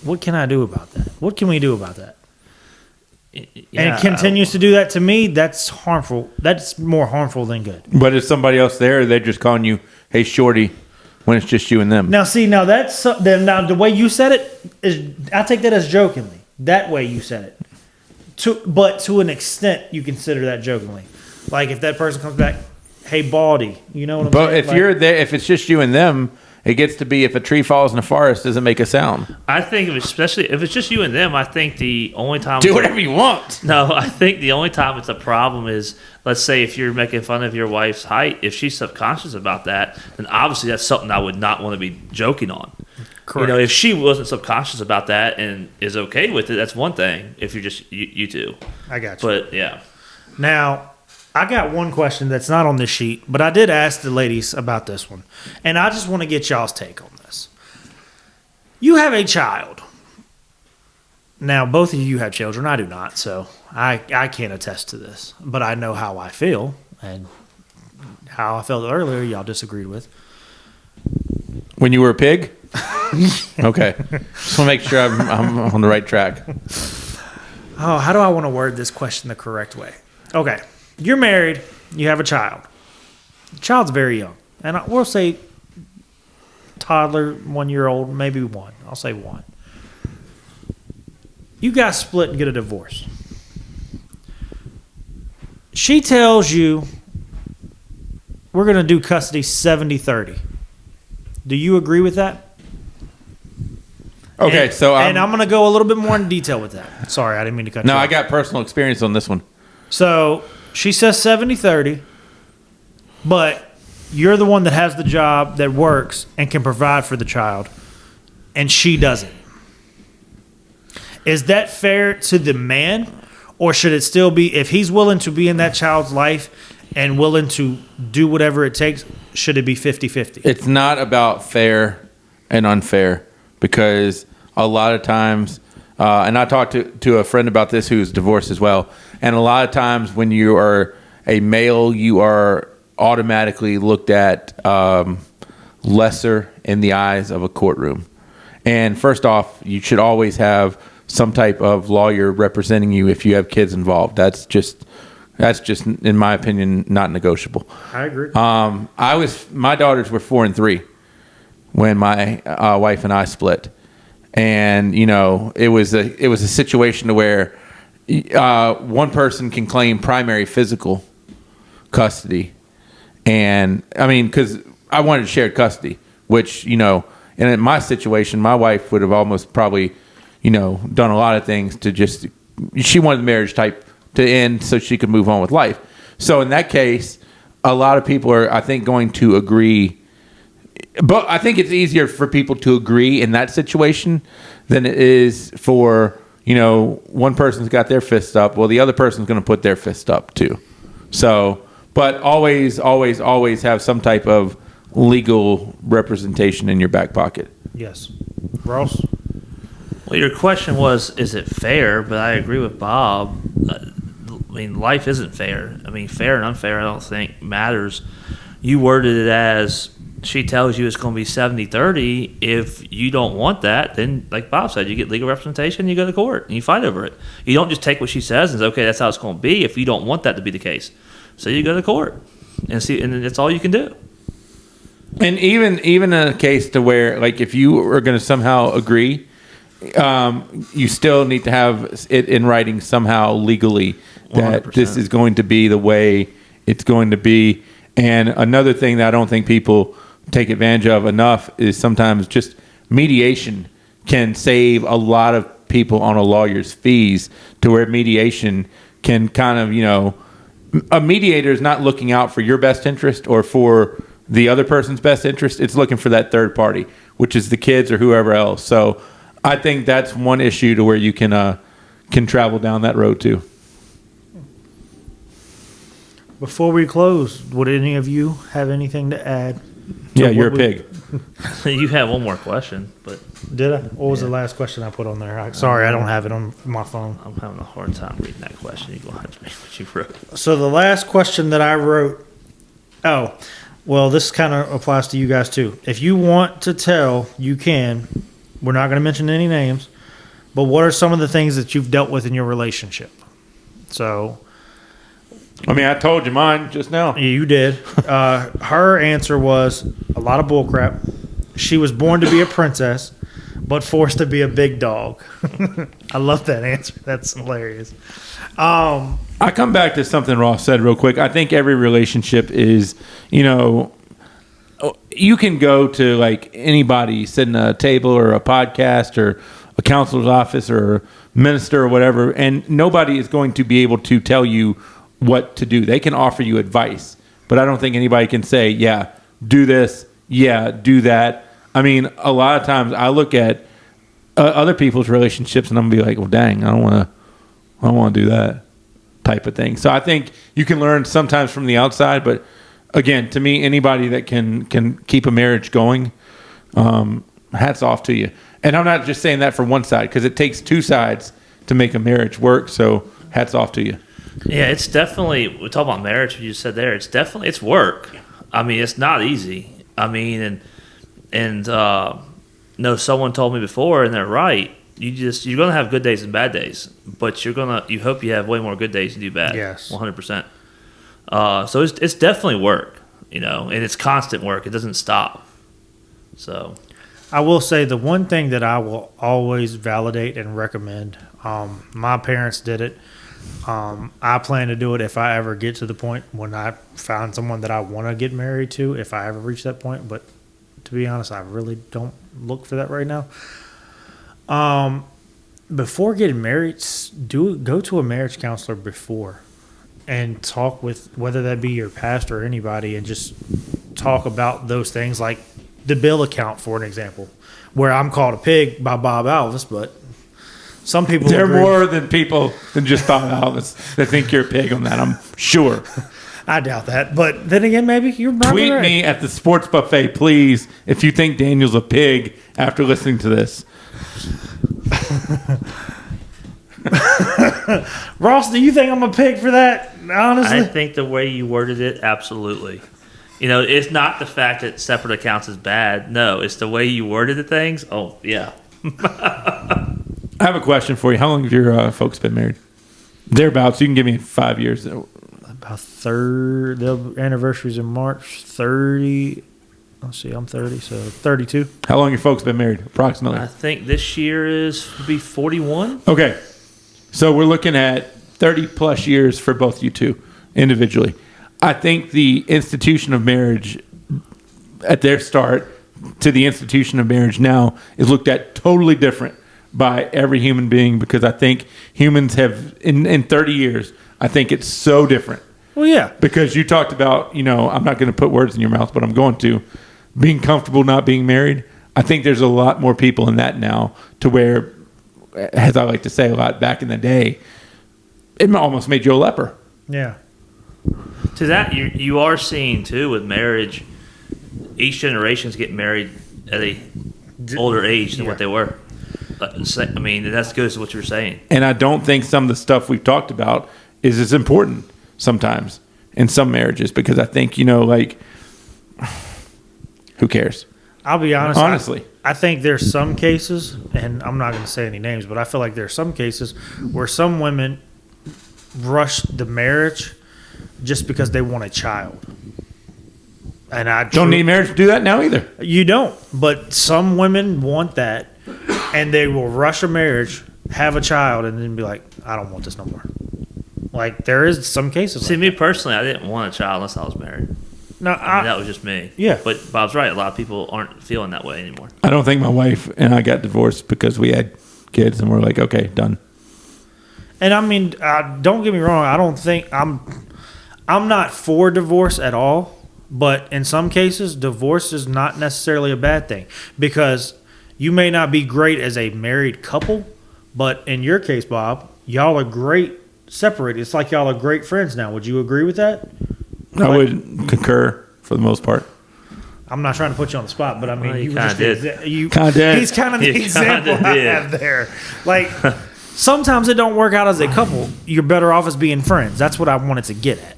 what can I do about that? What can we do about that?" And it continues to do that to me. That's harmful. That's more harmful than good. But is somebody else there? They're just calling you, "Hey, shorty," when it's just you and them. Now, see, that's now the way you said it is. I take that as jokingly. That way you said it. But to an extent, you consider that jokingly. Like, if that person comes back, "Hey, baldy," you know what I'm saying? But if you're there, if it's just you and them, it gets to be, if a tree falls in the forest, doesn't make a sound. I think, especially if it's just you and them, I think the only time... Do whatever you want. No, I think the only time it's a problem is, let's say if you're making fun of your wife's height, if she's subconscious about that, then obviously that's something I would not want to be joking on. You know, if she wasn't subconscious about that and is okay with it, that's one thing. If you're just you two, I got you. but yeah, Now, I got one question that's not on this sheet, but I did ask the ladies about this one. And I just want to get y'all's take on this. You have a child. Now, both of you have children. I do not, so I can't attest to this. But I know how I feel, and how I felt earlier, y'all disagreed with. When you were a pig? Okay. Just want to make sure I'm on the right track. Oh, how do I want to word this question the correct way? Okay. You're married. You have a child. The child's very young. And we'll say toddler, 1 year old, maybe one. I'll say one. You guys split and get a divorce. She tells you, we're going to do custody 70-30. Do you agree with that? Okay, And- so and I'm going to go a little bit more in detail with that. Sorry, I didn't mean to cut you no, off. I got personal experience on this one. So she says 70-30, but you're the one that has the job that works and can provide for the child, and she doesn't. Is that fair to the man, or should it still be, if he's willing to be in that child's life and willing to do whatever it takes, should it be 50-50? It's not about fair and unfair, because a lot of times, and I talked to a friend about this who's divorced as well, and a lot of times when you are a male, you are automatically looked at lesser in the eyes of a courtroom. And first off, you should always have some type of lawyer representing you if you have kids involved. That's just, in my opinion, not negotiable. I agree. My daughters were 4 and 3 when my wife and I split, and you know it was a situation to where one person can claim primary physical custody, and I mean because I wanted shared custody, which you know, and in my situation, my wife would have almost probably done a lot of things to just she wanted the marriage type to end so she could move on with life. So in that case, a lot of people are, I think, going to agree. But I think it's easier for people to agree in that situation than it is for, one person's got their fist up. Well, the other person's going to put their fist up too. So, but always, always, always have some type of legal representation in your back pocket. Yes. Ross? Well, your question was, is it fair? But I agree with Bob. I mean, life isn't fair. I mean, fair and unfair, I don't think matters. You worded it as she tells you it's going to be 70-30. If you don't want that, then, like Bob said, you get legal representation, you go to court, and you fight over it. You don't just take what she says and say, okay, that's how it's going to be, if you don't want that to be the case. So you go to court and see, and that's all you can do. And even in a case to where, like, if you are going to somehow agree, you still need to have it in writing somehow legally that 100%. this is going to be the way it's going to be. And another thing that I don't think people take advantage of enough is sometimes just mediation can save a lot of people on a lawyer's fees, to where mediation can kind of, a mediator is not looking out for your best interest or for the other person's best interest. It's looking for that third party, which is the kids or whoever else. So I think that's one issue to where you can travel down that road too. Before we close, would any of you have anything to add? Yeah, what you're a we- pig. You have one more question, but Did I? What was the last question I put on there? Sorry, I don't have it on my phone. I'm having a hard time reading that question. You're going to have to read what you wrote. So the last question that I wrote, this kind of applies to you guys too. If you want to tell, you can. We're not going to mention any names, but what are some of the things that you've dealt with in your relationship? So I mean, I told you mine just now. you did. Her answer was a lot of bullcrap. She was born to be a princess, but forced to be a big dog. I love that answer. That's hilarious. I come back to something Ross said real quick. I think every relationship is, you can go to like anybody sitting at a table or a podcast or a counselor's office or a minister or whatever, and nobody is going to be able to tell you what to do. They can offer you advice, but I don't think anybody can say, yeah, do this, yeah, do that. I mean, a lot of times I look at other people's relationships and I'm gonna be like, well, dang, I don't want to do that type of thing. So I think you can learn sometimes from the outside, but again, to me, anybody that can keep a marriage going, hats off to you. And I'm not just saying that for one side, because it takes two sides to make a marriage work. So hats off to you. Yeah, it's definitely. We talk about marriage. What you just said there. It's work. I mean, it's not easy. I mean, no, someone told me before, and they're right. You're gonna have good days and bad days, but you hope you have way more good days than you do bad. Yes. 100%. So it's definitely work, and it's constant work. It doesn't stop. So I will say the one thing that I will always validate and recommend. My parents did it. I plan to do it if I ever get to the point when I find someone that I want to get married to, if I ever reach that point. But to be honest, I really don't look for that right now. Before getting married, go to a marriage counselor before and talk with, whether that be your pastor or anybody, and just talk about those things, like the bill account, for an example, where I'm called a pig by Bob Alvis, but some people There are agree. more than people than just Bob Alvis that think you're a pig on that, I'm sure. I doubt that, but then again, maybe you're probably Tweet right. me at the Sports Buffet, please, if you think Daniel's a pig after listening to this. Ross, do you think I'm a pig for that? Honestly, I think the way you worded it, absolutely. It's not the fact that separate accounts is bad. No, it's the way you worded the things. Oh, yeah. I have a question for you. How long have your folks been married? Thereabouts. You can give me 5 years. about the anniversary's in March. 30. Let's see, I'm 30, so 32. How long your folks been married, approximately? I think this year will be 41. Okay. So we're looking at 30 plus years for both you two individually. I think the institution of marriage at their start to the institution of marriage now is looked at totally different by every human being, because I think humans have, in 30 years, I think it's so different. Well, yeah. Because you talked about, I'm not going to put words in your mouth, but I'm going to, being comfortable not being married. I think there's a lot more people in that now, to where, as I like to say a lot back in the day, it almost made you a leper. Yeah. To that, you are seeing, too, with marriage, each generation's getting married at a older age than what they were. I mean, that's good as what you're saying. And I don't think some of the stuff we've talked about is as important sometimes in some marriages, because I think, who cares? I'll be honest. Honestly. I think there's some cases, and I'm not going to say any names, but I feel like there's some cases where some women rush the marriage just because they want a child. And I Don't need marriage to do that now either. You don't, but some women want that, and they will rush a marriage, have a child, and then be like, I don't want this no more. Like, there is some cases. See, like me personally, I didn't want a child unless I was married. no, I mean, that was just me. Yeah. But Bob's right. A lot of people aren't feeling that way anymore. I don't think my wife and I got divorced because we had kids and we're like, okay, done. and I mean, don't get me wrong. I don't think I'm not for divorce at all. But in some cases, divorce is not necessarily a bad thing, because you may not be great as a married couple, but in your case, Bob, y'all are great separated. It's like y'all are great friends now. Would you agree with that? I would concur for the most part. I'm not trying to put you on the spot, but I mean, Well, you you were just kinda Kinda did. He's kind of the You example kinda I did. have there. Like, sometimes it don't work out as a couple. You're better off as being friends. That's what I wanted to get at.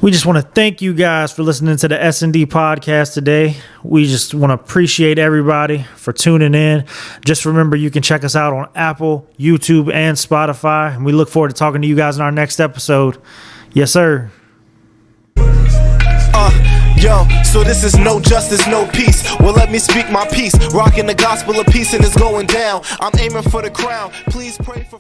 We just want to thank you guys for listening to the S&D podcast today. We just want to appreciate everybody for tuning in. Just remember, you can check us out on Apple, YouTube, and Spotify. And we look forward to talking to you guys in our next episode. Yes, sir. Yo, so this is no justice, no peace. Well, let me speak my piece. Rocking the gospel of peace and it's going down. I'm aiming for the crown. Please pray for...